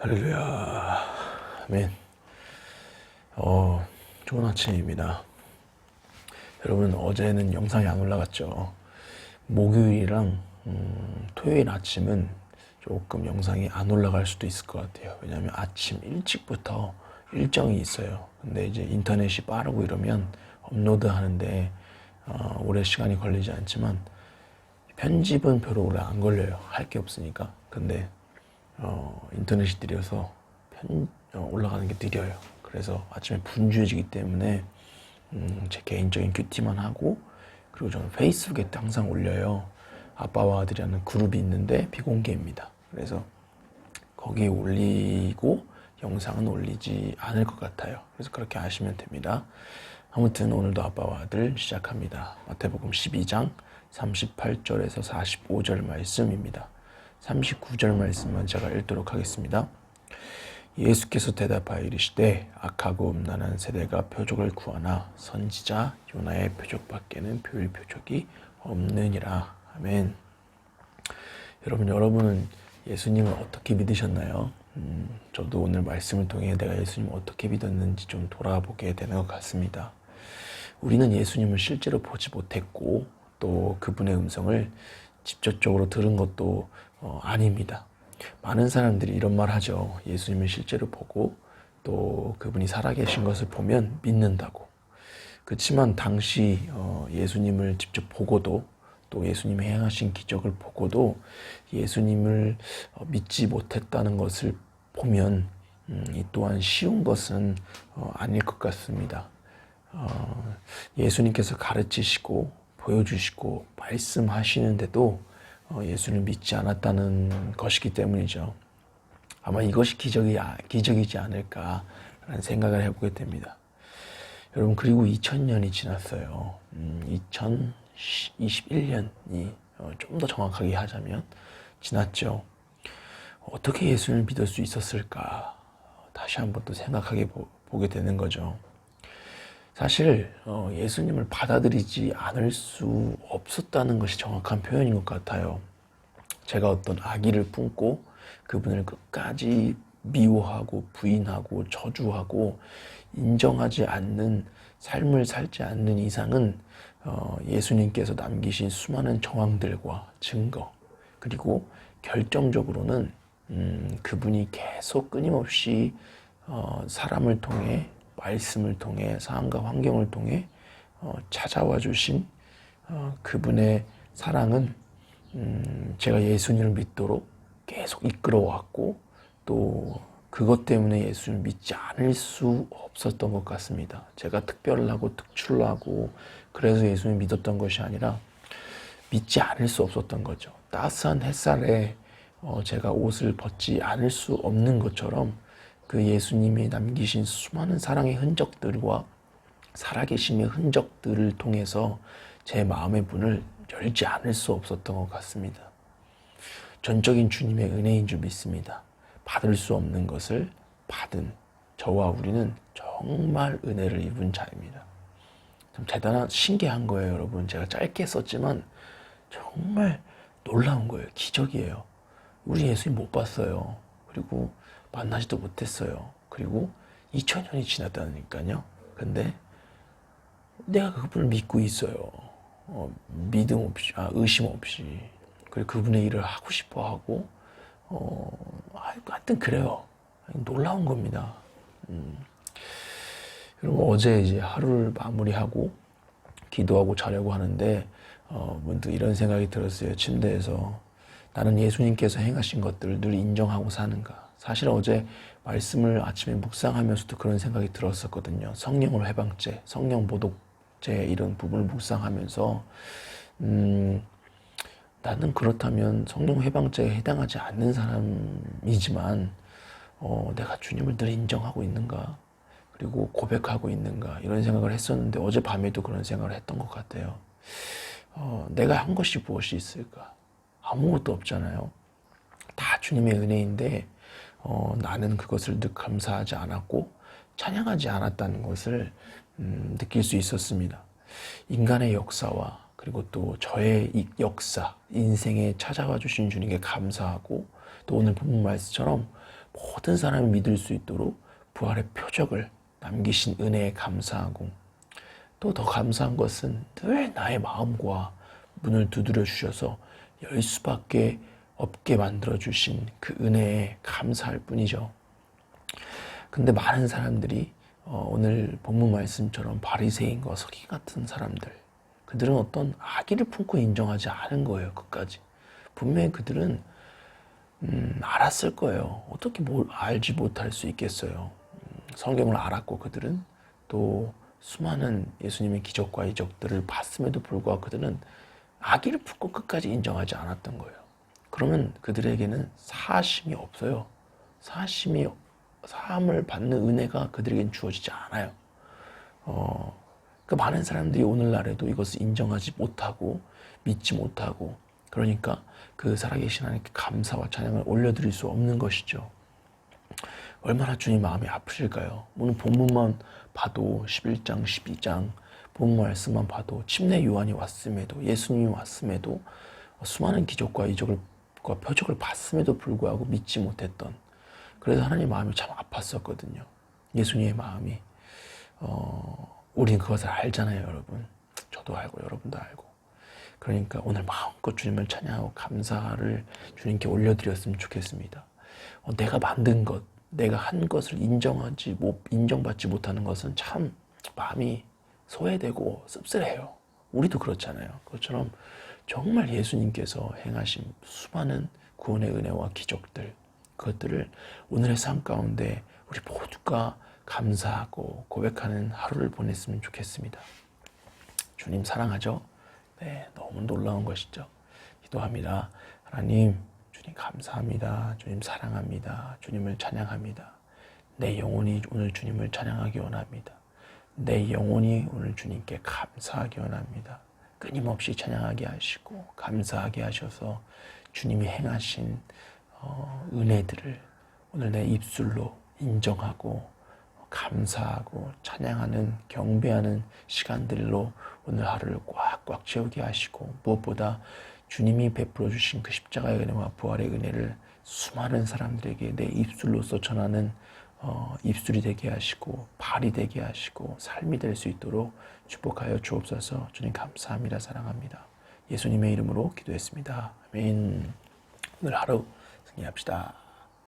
할렐루야. 아멘. 좋은 아침입니다. 여러분, 어제는 영상이 안 올라갔죠. 목요일이랑 토요일 아침은 조금 영상이 안 올라갈 수도 있을 것 같아요. 왜냐하면 아침 일찍부터 일정이 있어요. 근데 이제 인터넷이 빠르고 이러면 업로드 하는데 오래 시간이 걸리지 않지만 편집은 별로 오래 안 걸려요. 할 게 없으니까. 근데 인터넷이 느려서 올라가는 게 느려요. 그래서 아침에 분주해지기 때문에 제 개인적인 큐티만 하고, 그리고 저는 페이스북에 항상 올려요. 아빠와 아들이라는 그룹이 있는데 비공개입니다. 그래서 거기에 올리고 영상은 올리지 않을 것 같아요. 그래서 그렇게 아시면 됩니다. 아무튼 오늘도 아빠와 아들 시작합니다. 마태복음 12장 38절에서 45절 말씀입니다. 39절 말씀만 제가 읽도록 하겠습니다. 예수께서 대답하여 이르시되 악하고 음란한 세대가 표적을 구하나 선지자 요나의 표적밖에는 볼 표적이 없느니라. 아멘. 여러분은 예수님을 어떻게 믿으셨나요? 저도 오늘 말씀을 통해 내가 예수님을 어떻게 믿었는지 좀 돌아보게 되는 것 같습니다. 우리는 예수님을 실제로 보지 못했고 또 그분의 음성을 직접적으로 들은 것도 아닙니다. 많은 사람들이 이런 말 하죠. 예수님을 실제로 보고 또 그분이 살아계신 것을 보면 믿는다고. 그렇지만 당시 예수님을 직접 보고도 또 예수님이 행하신 기적을 보고도 예수님을 믿지 못했다는 것을 보면 이 또한 쉬운 것은 아닐 것 같습니다. 예수님께서 가르치시고 보여주시고 말씀하시는데도 예수를 믿지 않았다는 것이기 때문이죠. 아마 이것이 기적이지 않을까라는 생각을 해보게 됩니다. 여러분, 그리고 2000년이 지났어요. 2021년이 좀 더 정확하게 하자면 지났죠. 어떻게 예수를 믿을 수 있었을까? 다시 한번 또 생각하게 보게 되는 거죠. 사실 예수님을 받아들이지 않을 수 없었다는 것이 정확한 표현인 것 같아요. 제가 어떤 악의를 품고 그분을 끝까지 미워하고 부인하고 저주하고 인정하지 않는 삶을 살지 않는 이상은 예수님께서 남기신 수많은 정황들과 증거, 그리고 결정적으로는 그분이 계속 끊임없이 사람을 통해, 말씀을 통해, 상황과 환경을 통해 찾아와 주신 그분의 사랑은 제가 예수님을 믿도록 계속 이끌어왔고, 또 그것 때문에 예수를 믿지 않을 수 없었던 것 같습니다. 제가 특별하고 특출나고 그래서 예수를 믿었던 것이 아니라 믿지 않을 수 없었던 거죠. 따스한 햇살에 제가 옷을 벗지 않을 수 없는 것처럼 그 예수님이 남기신 수많은 사랑의 흔적들과 살아계심의 흔적들을 통해서 제 마음의 문을 열지 않을 수 없었던 것 같습니다. 전적인 주님의 은혜인 줄 믿습니다. 받을 수 없는 것을 받은 저와 우리는 정말 은혜를 입은 자입니다. 참 대단한, 신기한 거예요, 여러분. 제가 짧게 썼지만 정말 놀라운 거예요. 기적이에요. 우리 예수님 못 봤어요. 그리고 만나지도 못했어요. 그리고 2000년이 지났다니까요. 근데 내가 그분을 믿고 있어요. 믿음 없이, 의심 없이. 그리고 그분의 일을 하고 싶어 하고, 하여튼 그래요. 놀라운 겁니다. 여러분, 어제 이제 하루를 마무리하고 기도하고 자려고 하는데, 문득 이런 생각이 들었어요. 침대에서. 나는 예수님께서 행하신 것들을 늘 인정하고 사는가. 사실 어제 말씀을 아침에 묵상하면서도 그런 생각이 들었었거든요. 성령을 회방죄, 성령 모독죄 이런 부분을 묵상하면서 나는 그렇다면 성령 회방죄에 해당하지 않는 사람이지만 내가 주님을 늘 인정하고 있는가, 그리고 고백하고 있는가, 이런 생각을 했었는데 어젯밤에도 그런 생각을 했던 것 같아요. 내가 한 것이 무엇이 있을까? 아무것도 없잖아요. 다 주님의 은혜인데 나는 그것을 늘 감사하지 않았고 찬양하지 않았다는 것을 느낄 수 있었습니다. 인간의 역사와 그리고 또 저의 이 역사, 인생에 찾아와 주신 주님께 감사하고, 또 오늘 본문 말씀처럼 모든 사람이 믿을 수 있도록 부활의 표적을 남기신 은혜에 감사하고, 또 더 감사한 것은 늘 나의 마음과 문을 두드려 주셔서 열 수밖에 없게 만들어 주신 그 은혜에 감사할 뿐이죠. 근데 많은 사람들이 오늘 본문 말씀처럼 바리새인과 서기 같은 사람들, 그들은 어떤 악의를 품고 인정하지 않은 거예요. 끝까지. 분명히 그들은 알았을 거예요. 어떻게 뭘 알지 못할 수 있겠어요. 성경을 알았고, 그들은 또 수많은 예수님의 기적과 이적들을 봤음에도 불구하고 그들은 악의를 품고 끝까지 인정하지 않았던 거예요. 그러면 그들에게는 사함이 없어요. 사함을 받는 은혜가 그들에게는 주어지지 않아요. 그 많은 사람들이 오늘날에도 이것을 인정하지 못하고 믿지 못하고, 그러니까 그 살아계신 하나님께 감사와 찬양을 올려드릴 수 없는 것이죠. 얼마나 주님 마음이 아프실까요? 오늘 본문만 봐도 11장, 12장 본문 말씀만 봐도 침례 요한이 왔음에도, 예수님이 왔음에도 수많은 기적과 이적과 표적을 봤음에도 불구하고 믿지 못했던, 그래서 하나님 마음이 참 아팠었거든요. 예수님의 마음이. 우리는 그것을 알잖아요, 여러분. 저도 알고 여러분도 알고. 그러니까 오늘 마음껏 주님을 찬양하고 감사를 주님께 올려드렸으면 좋겠습니다. 내가 만든 것, 내가 한 것을 인정받지 못하는 것은 참 마음이 소외되고 씁쓸해요. 우리도 그렇잖아요. 그것처럼 정말 예수님께서 행하신 수많은 구원의 은혜와 기적들, 그것들을 오늘의 삶 가운데 우리 모두가 감사하고 고백하는 하루를 보냈으면 좋겠습니다. 주님 사랑하죠? 네, 너무 놀라운 것이죠. 기도합니다. 하나님, 주님 감사합니다. 주님 사랑합니다. 주님을 찬양합니다. 내 영혼이 오늘 주님을 찬양하기 원합니다. 내 영혼이 오늘 주님께 감사하기 원합니다. 끊임없이 찬양하게 하시고 감사하게 하셔서 주님이 행하신 은혜들을 오늘 내 입술로 인정하고 감사하고 찬양하는, 경배하는 시간들로 오늘 하루를 꽉꽉 채우게 하시고, 무엇보다 주님이 베풀어 주신 그 십자가의 은혜와 부활의 은혜를 수많은 사람들에게 내 입술로서 전하는 입술이 되게 하시고, 발이 되게 하시고, 삶이 될 수 있도록 축복하여 주옵소서. 주님 감사합니다. 사랑합니다. 예수님의 이름으로 기도했습니다. 아멘. 오늘 하루 승리합시다.